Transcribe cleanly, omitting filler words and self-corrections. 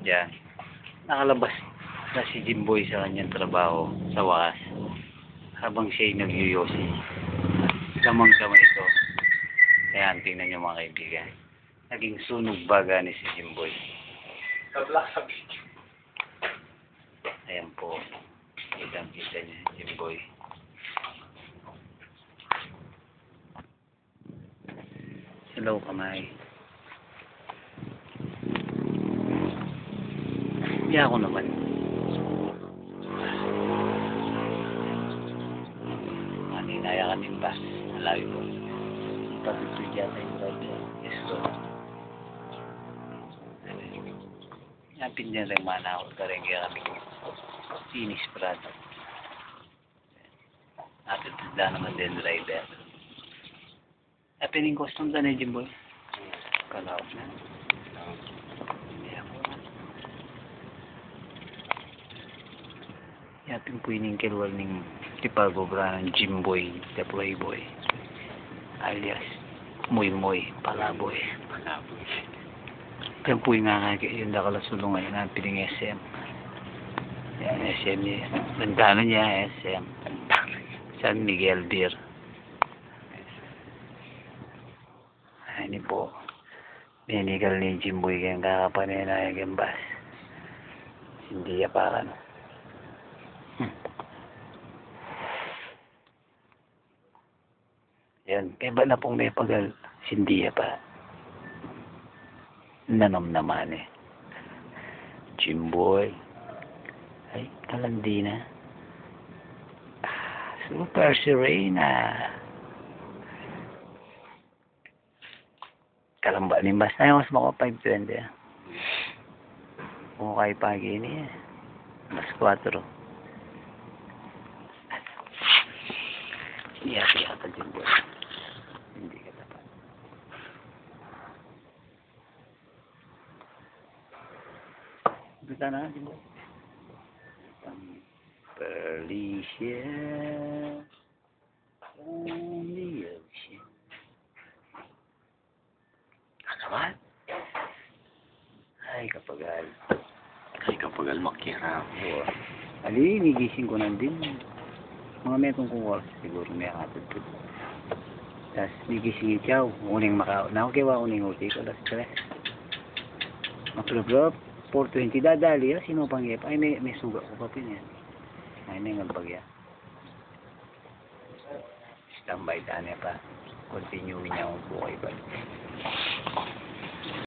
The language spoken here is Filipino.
Diyan. Nakalabas na si Jimboy sa kanyang trabaho sa wakas. Habang siya'y nagyuyosi. Lamang-damang ito. Ayan, tingnan niyo mga kaibigan. Naging sunog baga ni si Jimboy. Ayan po. Kitang-kita niya, Jimboy. Hello, kamay. Hindi ako naman. Maninaya kaming bus. Malayo ko. Patutod yata yung driver. Yes, so. Napin din rin manakot ka rin kaya kami sinis prado. Natutudla naman din driver. Napining custom ka na, Jimboy. Kalaot na. Yapin po ining kilwal ning tipagobra ng Jimboy, the Playboy. Alias, Moy-Moy, Palaboy. Kaya po yung yung nakalasulong ngayon na piling SM. Yan, SM niya. Ganda niya, SM. San Miguel Beer. Ay, ini po. Binigal ni Jimboy kayong kakapanay yung bus. Hindi ya para no. Yan, kaya ba na pong may pagal, hindi ya pa. Nanom naman eh. Jimboy. Ay, kalandi na. Super Serena. Kalamba ni Bas na mas mako 520. Kung kayo pagi niya. Mas 4. Iya ka Jimboy. Hindi ka dapat. Bisa na Jimboy. Perlicia on the ocean. Ano ba? Ay kapagal. Ay kapagal makirap. Ali, nigising ko na din. Mga metong kong oras siguro may akatid ko. Tapos nigising ikaw. Uning makao. Nakukiwa uning uti ko. Tapos tres. Maklub-lub. 420 dadali. Sino pang ipa? Ay may suga ko pa pin yan. Ay may ngabagya. Standby tanya pa. Continue niya akong bukay ba.